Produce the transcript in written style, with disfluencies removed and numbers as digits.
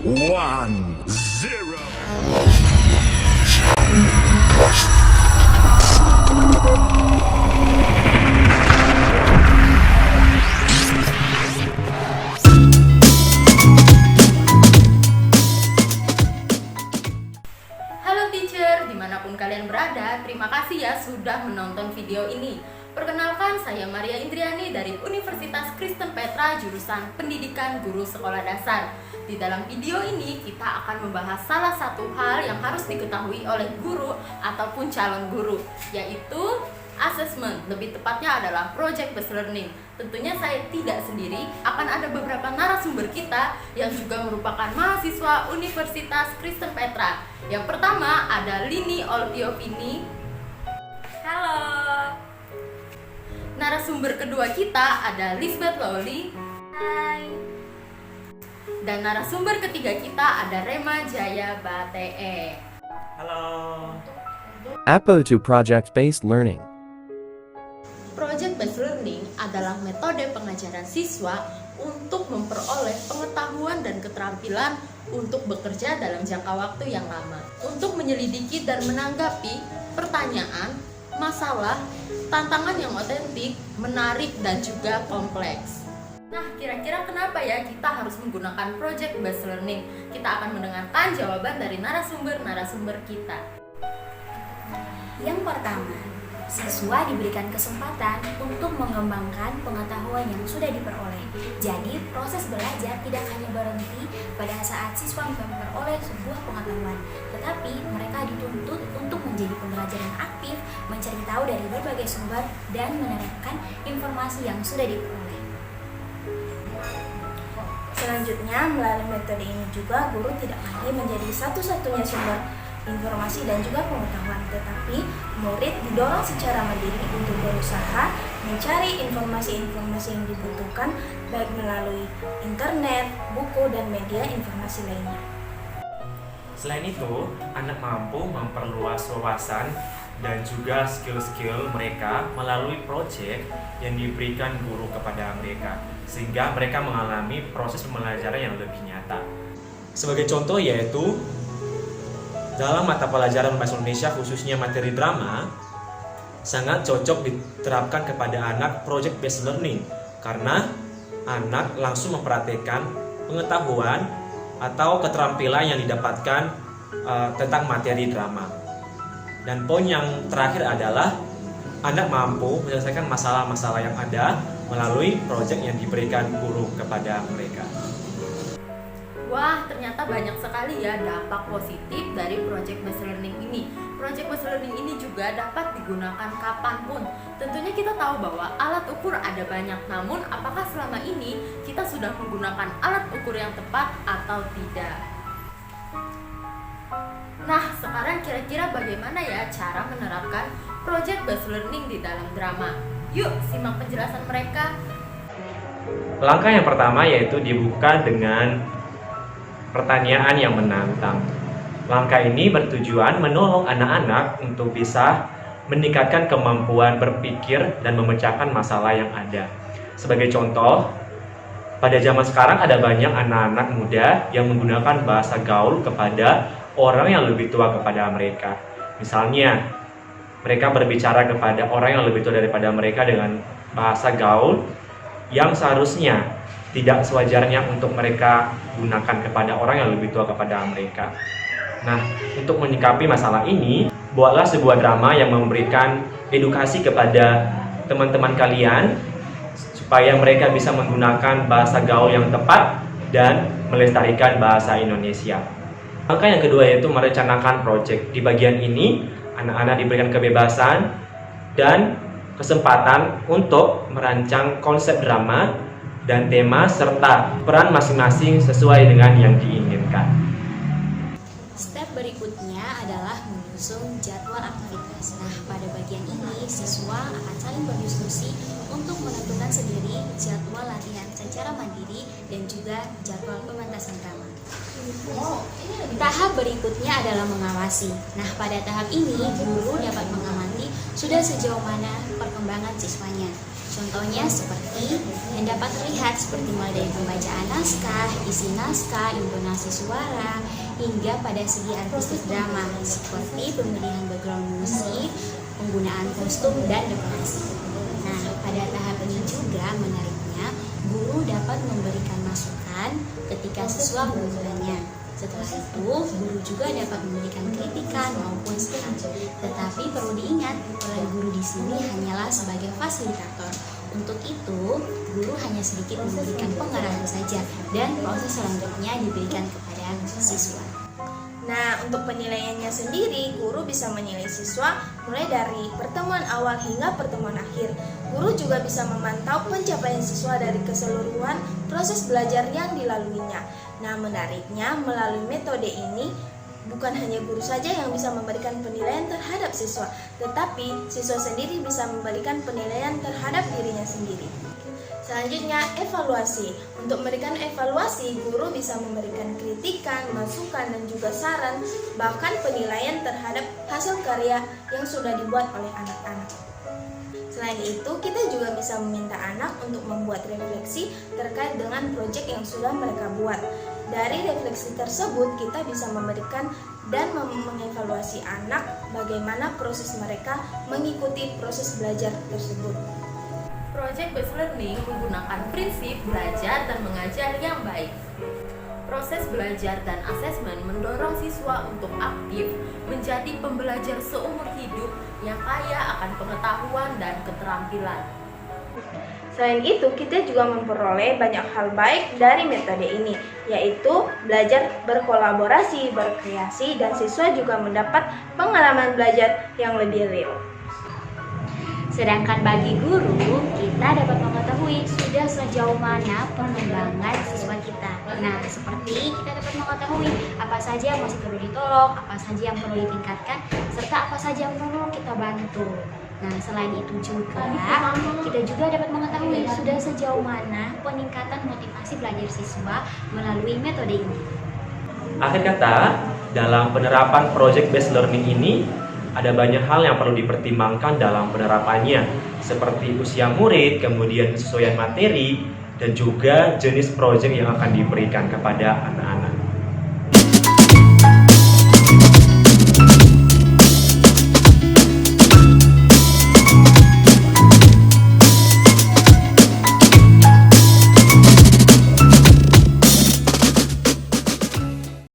1-0. Halo teacher, dimanapun kalian berada, terima kasih ya sudah menonton video ini. Perkenalkan, saya Maria Indriani dari Universitas Kristen Petra, jurusan Pendidikan Guru Sekolah Dasar. Di dalam video ini, kita akan membahas salah satu hal yang harus diketahui oleh guru ataupun calon guru, yaitu assessment, lebih tepatnya adalah project based learning. Tentunya saya tidak sendiri, akan ada beberapa narasumber kita yang juga merupakan mahasiswa Universitas Kristen Petra. Yang pertama ada Lini Olpiovini. Halo. Narasumber kedua kita ada Lisbeth Lowly. Hai. Dan narasumber ketiga kita ada Rema Jaya Batee. Halo. Apa to project-based learning? Project based learning adalah metode pengajaran siswa untuk memperoleh pengetahuan dan keterampilan untuk bekerja dalam jangka waktu yang lama, untuk menyelidiki dan menanggapi pertanyaan, masalah, tantangan yang otentik, menarik, dan juga kompleks. Nah, kira-kira kenapa ya kita harus menggunakan project based learning? Kita akan mendengarkan jawaban dari narasumber kita. Yang pertama, siswa diberikan kesempatan untuk mengembangkan pengetahuan yang sudah diperoleh. Jadi, proses belajar tidak hanya berhenti pada saat siswa memperoleh sebuah pengetahuan, tetapi mereka dituntut untuk menjadi pembelajar yang aktif, mencari tahu dari berbagai sumber, dan menerapkan informasi yang sudah diperoleh. Selanjutnya, melalui metode ini juga guru tidak lagi menjadi satu-satunya sumber informasi dan juga pengetahuan, tetapi murid didorong secara mandiri untuk berusaha mencari informasi-informasi yang dibutuhkan baik melalui internet, buku, dan media informasi lainnya. Selain itu, anak mampu memperluas wawasan dan juga skill-skill mereka melalui proyek yang diberikan guru kepada mereka, sehingga mereka mengalami proses pembelajaran yang lebih nyata. Sebagai contoh yaitu dalam mata pelajaran bahasa Indonesia khususnya materi drama, sangat cocok diterapkan kepada anak project based learning karena anak langsung memperhatikan pengetahuan atau keterampilan yang didapatkan tentang materi drama. Dan poin yang terakhir adalah anak mampu menyelesaikan masalah-masalah yang ada melalui project yang diberikan guru kepada mereka. Wah, ternyata banyak sekali ya dampak positif dari project based learning ini. Project based learning ini juga dapat digunakan kapanpun. Tentunya kita tahu bahwa alat ukur ada banyak, namun apakah selama ini kita sudah menggunakan alat ukur yang tepat atau tidak? Nah, sekarang kira-kira bagaimana ya cara menerapkan project based learning di dalam drama? Yuk, simak penjelasan mereka. Langkah yang pertama yaitu dibuka dengan pertanyaan yang menantang. Langkah ini bertujuan menolong anak-anak untuk bisa meningkatkan kemampuan berpikir dan memecahkan masalah yang ada. Sebagai contoh, pada zaman sekarang ada banyak anak-anak muda yang menggunakan bahasa gaul kepada orang yang lebih tua kepada mereka. Misalnya, mereka berbicara kepada orang yang lebih tua daripada mereka dengan bahasa gaul yang seharusnya tidak sewajarnya untuk mereka gunakan kepada orang yang lebih tua kepada mereka. Nah, untuk menyikapi masalah ini, buatlah sebuah drama yang memberikan edukasi kepada teman-teman kalian supaya mereka bisa menggunakan bahasa gaul yang tepat dan melestarikan bahasa Indonesia. Langkah yang kedua yaitu merencanakan proyek. Di bagian ini, anak-anak diberikan kebebasan dan kesempatan untuk merancang konsep drama dan tema serta peran masing-masing sesuai dengan yang diinginkan. Step berikutnya adalah menyusun jadwal aktivitas. Nah, pada bagian ini siswa akan saling berdiskusi untuk menentukan sendiri jadwal latihan secara mandiri dan juga jadwal pementasan drama. Tahap berikutnya adalah mengawasi. Nah, pada tahap ini guru dapat mengamati sudah sejauh mana perkembangan siswanya. Contohnya seperti yang dapat terlihat seperti mulai dari pembacaan naskah, isi naskah, intonasi suara, hingga pada segi artistik drama seperti pemilihan background musik, penggunaan kostum, dan dekorasi. Nah, pada tahap ini juga menariknya, guru dapat memberikan masukan ketika siswa menggunakannya. Setelah itu, guru juga dapat memberikan kritikan maupun saran. Tetapi perlu diingat, peran guru di sini hanyalah sebagai fasilitator. Untuk itu, guru hanya sedikit memberikan pengarahan saja dan proses selanjutnya diberikan kepada siswa. Nah, untuk penilaiannya sendiri, guru bisa menilai siswa mulai dari pertemuan awal hingga pertemuan akhir. Guru juga bisa memantau pencapaian siswa dari keseluruhan proses belajar yang dilaluinya. Nah, menariknya, melalui metode ini, bukan hanya guru saja yang bisa memberikan penilaian terhadap siswa, tetapi siswa sendiri bisa memberikan penilaian terhadap dirinya sendiri. Selanjutnya, evaluasi. Untuk memberikan evaluasi, guru bisa memberikan kritikan, masukan, dan juga saran, bahkan penilaian terhadap hasil karya yang sudah dibuat oleh anak-anak. Selain itu, kita juga bisa meminta anak untuk membuat refleksi terkait dengan proyek yang sudah mereka buat. Dari refleksi tersebut, kita bisa memberikan dan mengevaluasi anak bagaimana proses mereka mengikuti proses belajar tersebut. Project based learning menggunakan prinsip belajar dan mengajar yang baik. Proses belajar dan asesmen mendorong siswa untuk aktif menjadi pembelajar seumur hidup yang kaya akan pengetahuan dan keterampilan. Selain itu, kita juga memperoleh banyak hal baik dari metode ini, yaitu belajar berkolaborasi, berkreasi, dan siswa juga mendapat pengalaman belajar yang lebih real. Sedangkan bagi guru, kita dapat mengetahui sudah sejauh mana pengembangan siswa kita. Nah, seperti kita dapat mengetahui apa saja yang masih perlu ditolong, apa saja yang perlu ditingkatkan, serta apa saja yang perlu kita bantu. Nah, selain itu juga, kita juga dapat mengetahui sudah sejauh mana peningkatan motivasi belajar siswa melalui metode ini. Akhir kata, dalam penerapan project based learning ini, ada banyak hal yang perlu dipertimbangkan dalam penerapannya, seperti usia murid, kemudian kesesuaian materi, dan juga jenis proyek yang akan diberikan kepada anak-anak.